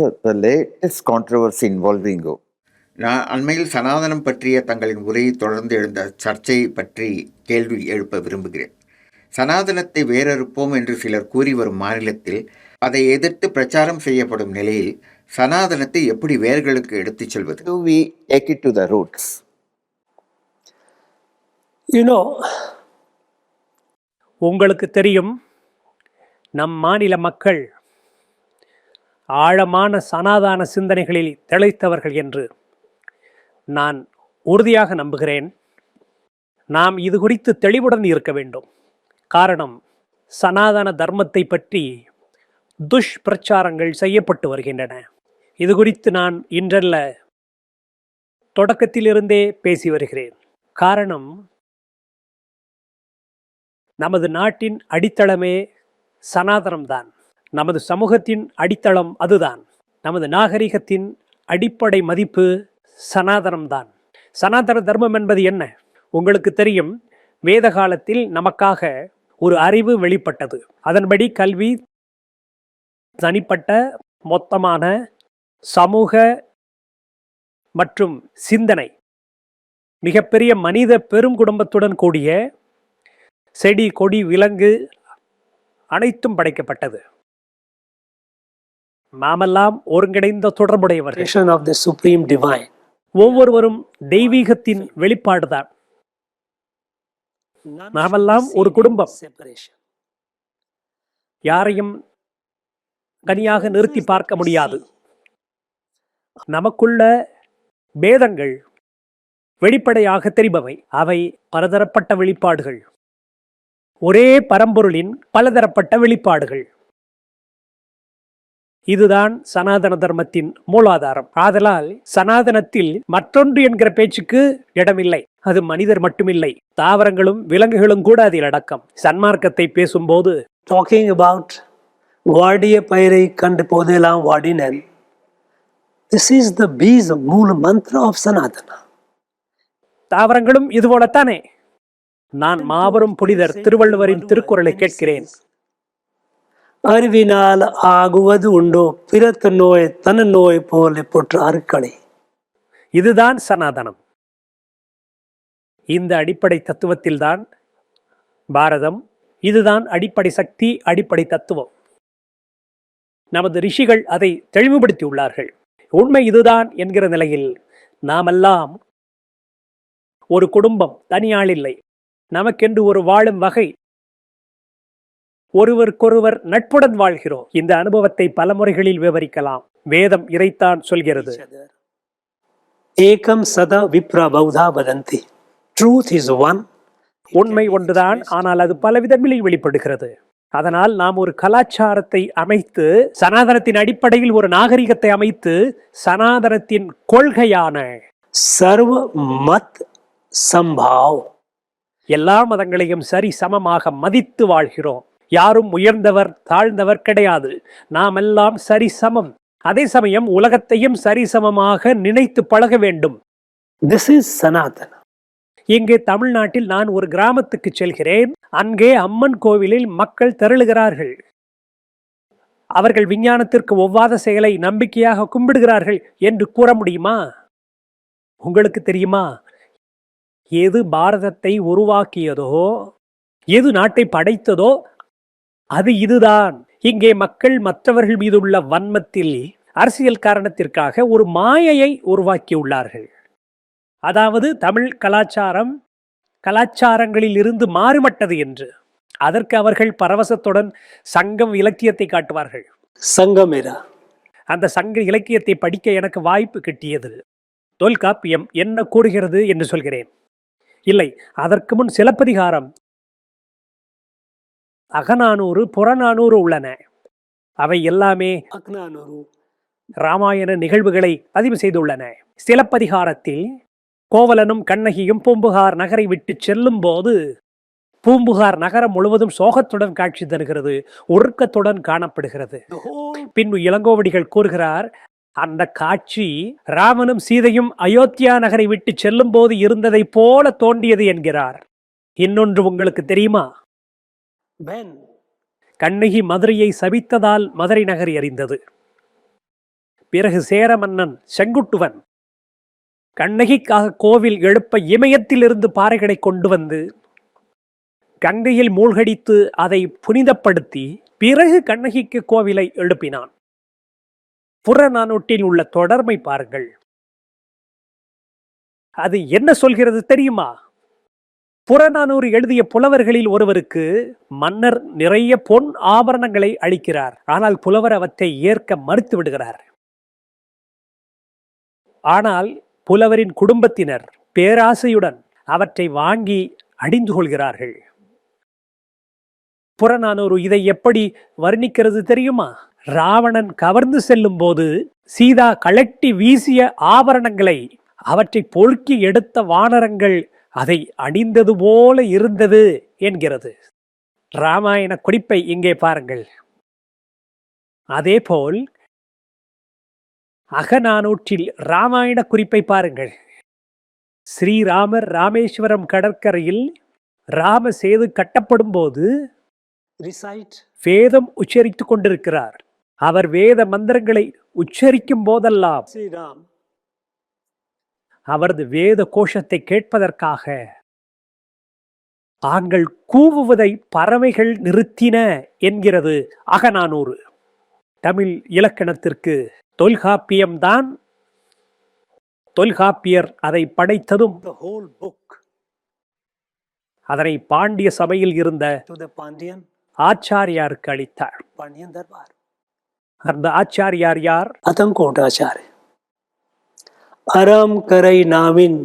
So the latest controversy involving நான் அண்மையில் சனாதனம் பற்றிய தங்களின் உரையை தொடர்ந்து எழுந்த சர்ச்சை பற்றி கேள்வி எழுப்ப விரும்புகிறேன். சனாதனத்தை வேறறுப்போம் என்று சிலர் கூறி வரும் மாநிலத்தில் அதை எதிர்த்து பிரச்சாரம் செய்யப்படும் நிலையில் சனாதனத்தை எப்படி வேர்களுக்கு எடுத்துச் செல்வது? do we take it to the roots? உங்களுக்கு தெரியும், நம் மாநில மக்கள் ஆழமான சனாதன சிந்தனைகளில் திளைத்தவர்கள் என்று நான் உறுதியாக நம்புகிறேன். நாம் இது குறித்து தெளிவுடன் இருக்க வேண்டும். காரணம், சனாதன தர்மத்தை பற்றி துஷ்பிரச்சாரங்கள் செய்யப்பட்டு வருகின்றன. இது குறித்து நான் இன்றல்ல, தொடக்கத்திலிருந்தே பேசி வருகிறேன். காரணம், நமது நாட்டின் அடித்தளமே சனாதனம்தான். நமது சமூகத்தின் அடித்தளம் அதுதான். நமது நாகரிகத்தின் அடிப்படை மதிப்பு சனாதனம்தான். சனாதன தர்மம் என்பது என்ன? உங்களுக்கு தெரியும், வேத காலத்தில் நமக்காக ஒரு அறிவு வெளிப்பட்டது. அதன்படி கல்வி, தனிப்பட்ட மொத்தமான சமூக மற்றும் சிந்தனை, மிகப்பெரிய மனித பெருங்குடும்பத்துடன் கூடிய செடி கொடி விலங்கு அனைத்தும் படைக்கப்பட்டது. நாமெல்லாம் ஒருங்கிணைந்த தொடர்புடையவர்கள். ஒவ்வொருவரும் தெய்வீகத்தின் வெளிப்பாடுதான். நாமெல்லாம் ஒரு குடும்பம். யாரையும் தனியாக நிறுத்தி பார்க்க முடியாது. நமக்குள்ள பேதங்கள் வெளிப்படையாக தெரிபவை. அவை பலதரப்பட்ட வெளிப்பாடுகள். ஒரே பரம்பொருளின் பலதரப்பட்ட வெளிப்பாடுகள். இதுதான் சனாதன தர்மத்தின் மூலாதாரம். ஆதலால் சனாதனத்தில் மற்றொன்று என்கிற பேச்சுக்கு இடமில்லை. அது மனிதர் மட்டுமில்லை, தாவரங்களும் விலங்குகளும் கூட அதில் அடக்கம். சன்மார்க்கத்தை பேசும்போது டாக்கிங் அபவுட் வாடிய பயிரை கண்டு போதெல்லாம் வாடினன். திஸ் இஸ் த பீஜ மூல மந்திர ஆஃப் சனாதனா. தாவரங்களும் இதுபோலத்தானே. நான் மாபெரும் புனிதர் திருவள்ளுவரின் திருக்குறளை கேட்கிறேன். அறிவினால் ஆகுவது உண்டோ பிறத்த நோய் தன நோய் போல போற்று அருக்களை. இதுதான் சனாதனம். இந்த அடிப்படை தத்துவத்தில்தான் பாரதம். இதுதான் அடிப்படை சக்தி, அடிப்படை தத்துவம். நமது ரிஷிகள் அதை தெளிவுபடுத்தியுள்ளார்கள். உண்மை இதுதான் என்கிற நிலையில் நாமெல்லாம் ஒரு குடும்பம், தனியாள் இல்லை. நமக்கென்று ஒரு வாழும் வகை. ஒருவருக்கொருவர் நட்புடன் வாழ்கிறோம். இந்த அனுபவத்தை பல முறைகளில் விவரிக்கலாம். வேதம் இதைத்தான் சொல்கிறது. ஏகம் சதா விப்ர பௌதா வதந்தி. Truth is one. உண்மை ஒன்றுதான், ஆனால் அது பல விதங்களில் வெளிப்படுகிறது. அதனால் நாம் ஒரு கலாச்சாரத்தை அமைத்து, சனாதனத்தின் அடிப்படையில் ஒரு நாகரிகத்தை அமைத்து, சனாதனத்தின் கொள்கையான சர்வ மத் சம்பாவ், எல்லா மதங்களையும் சரி சமமாக மதித்து வாழ்கிறோம். யாரும் உயர்ந்தவர் தாழ்ந்தவர் கிடையாது. நாம் எல்லாம் சரிசமம். அதே சமயம் உலகத்தையும் சரிசமமாக நினைத்து பழக வேண்டும். This is சனாதன. இங்கே தமிழ்நாட்டில் நான் ஒரு கிராமத்துக்கு செல்கிறேன். அங்கே அம்மன் கோவிலில் மக்கள் திரளுகிறார்கள். அவர்கள் விஞ்ஞானத்திற்கு ஒவ்வாத செயலை நம்பிக்கையாக கும்பிடுகிறார்கள் என்று கூற முடியுமா? உங்களுக்கு தெரியுமா, எது பாரதத்தை உருவாக்கியதோ, எது நாட்டை படைத்ததோ அது இதுதான். இங்கே மக்கள் மற்றவர்கள் மீதுள்ள வன்மத்தில் அரசியல் காரணத்திற்காக ஒரு மாயையை உருவாக்கியுள்ளார்கள். அதாவது தமிழ் கலாச்சாரம் கலாச்சாரங்களில் இருந்து மாறுபட்டது என்று. அதற்கு அவர்கள் பரவசத்துடன் சங்கம் இலக்கியத்தை காட்டுவார்கள். சங்கமேரா. அந்த சங்க இலக்கியத்தை படிக்க எனக்கு வாய்ப்பு கிட்டியது. தொல்காப்பியம் என்ன கூறுகிறது என்று சொல்கிறேன். இல்லை, அதற்கு முன் சிலப்பதிகாரம், அகநானூறு, புறநானூறு உள்ளன. அவை எல்லாமே ராமாயண நிகழ்வுகளை பதிவு செய்துள்ளன. சிலப்பதிகாரத்தில் கோவலனும் கண்ணகியும் பூம்புகார் நகரை விட்டு செல்லும் போது பூம்புகார் நகரம் முழுவதும் சோகத்துடன் காட்சி தருகிறது, ஒழுக்கத்துடன் காணப்படுகிறது. பின்பு இளங்கோவடிகள் கூறுகிறார், அந்த காட்சி ராமனும் சீதையும் அயோத்தியா நகரை விட்டு செல்லும் போது இருந்ததை போல தோன்றியது என்கிறார். இன்னொன்று உங்களுக்கு தெரியுமா? கண்ணகி மதுரையை சபித்ததால் மதுரை நகர் எரிந்தது. பிறகு சேர மன்னன் செங்குட்டுவன் கண்ணகிக்காக கோவில் எழுப்ப இமயத்திலிருந்து பாறைகளை கொண்டு வந்து கங்கையில் மூழ்கடித்து அதை புனிதப்படுத்தி பிறகு கண்ணகிக்கு கோவிலை எழுப்பினான். புறநானூற்றில் உள்ள தொடர்மை பாருங்கள். அது என்ன சொல்கிறது தெரியுமா? புறநானூறு எழுதிய புலவர்களில் ஒருவருக்கு மன்னர் நிறைய பொன் ஆபரணங்களை அளிக்கிறார். ஆனால் புலவர் அவற்றை ஏற்க மறுத்து விடுகிறார். ஆனால் புலவரின் குடும்பத்தினர் பேராசையுடன் அவற்றை வாங்கி அடிந்து கொள்கிறார்கள். புறநானூறு இதை எப்படி வர்ணிக்கிறது தெரியுமா? ராவணன் கவர்ந்து செல்லும் போது சீதா கழட்டி வீசிய ஆபரணங்களை அவற்றை பொறுக்கி எடுத்த வானரங்கள் அதை அணிந்தது போல இருந்தது என்கிறது. ராமாயண குறிப்பை இங்கே பாருங்கள். அதேபோல் அகநானூற்றில் ராமாயண குறிப்பை பாருங்கள். ஸ்ரீராமர் ராமேஸ்வரம் கடற்கரையில் ராம சேது கட்டப்படும் போது Recite. வேதம் உச்சரித்துக் கொண்டிருக்கிறார். அவர் வேத மந்திரங்களை உச்சரிக்கும் போதெல்லாம் Sri Ram. அவரது வேத கோஷத்தை கேட்பதற்காக தாங்கள் கூவுவதை பறவைகள் நிறுத்தின என்கிறது அகநானூறு. தமிழ் இலக்கணத்திற்கு தொல்காப்பியம்தான். தொல்காப்பியர் அதை படைத்ததும் The whole book அதனை பாண்டிய சபையில் இருந்த to the Pandyan ஆச்சாரியாருக்கு அளித்தார். Darbar. அந்த ஆச்சாரியார் யார்? Atankotaacharya. அறம் கரை நாவின்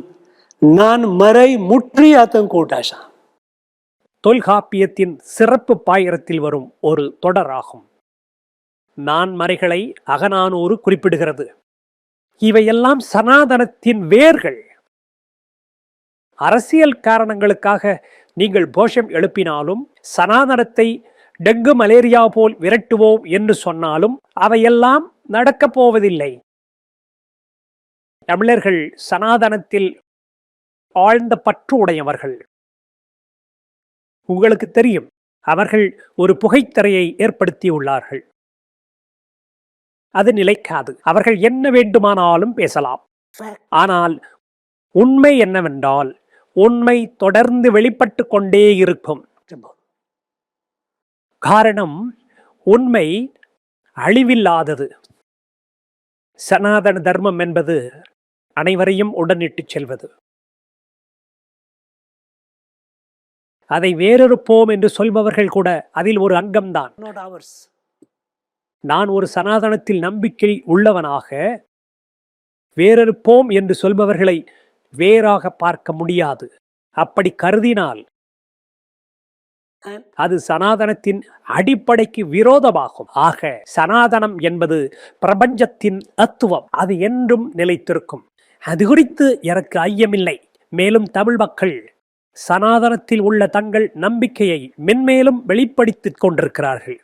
நான் மறை முற்றி அத்தங்கோட்டாசா. தொல்காப்பியத்தின் சிறப்பு பாயிரத்தில் வரும் ஒரு தொடராகும். நான்மறைகளை அகநானூறு குறிப்பிடுகிறது. இவையெல்லாம் சனாதனத்தின் வேர்கள். அரசியல் காரணங்களுக்காக நீங்கள் கோஷம் எழுப்பினாலும், சனாதனத்தை டெங்கு மலேரியா போல் விரட்டுவோம் என்று சொன்னாலும் அவையெல்லாம் நடக்கப் போவதில்லை. தமிழர்கள் சனாதனத்தில் ஆழ்ந்த பற்று உடையவர்கள். உங்களுக்கு தெரியும், அவர்கள் ஒரு புகைத்திரையை ஏற்படுத்தியுள்ளார்கள். அது நிலைக்காது. அவர்கள் என்ன வேண்டுமானாலும் பேசலாம். ஆனால் உண்மை என்னவென்றால், உண்மை தொடர்ந்து வெளிப்பட்டு கொண்டே இருக்கும். காரணம், உண்மை அழிவில்லாதது. சனாதன தர்மம் என்பது அனைவரையும் உடனிட்டுச் செல்வது. அதை வேறொருப்போம் என்று சொல்பவர்கள் கூட அதில் ஒரு அங்கம்தான். Not ours. நான் ஒரு சனாதனத்தில் நம்பிக்கை உள்ளவனாக வேறொருப்போம் என்று சொல்பவர்களை வேறாக பார்க்க முடியாது. அப்படி கருதினால் அது சனாதனத்தின் அடிப்படைக்கு விரோதமாகும். ஆக சனாதனம் என்பது பிரபஞ்சத்தின் தத்துவம். அது என்றும் நிலைத்திருக்கும். அது குறித்து எனக்கு ஐயமில்லை. மேலும் தமிழ் மக்கள் சனாதனத்தில் உள்ள தங்கள் நம்பிக்கையை மென்மேலும் வெளிப்படுத்திக் கொண்டிருக்கிறார்கள்.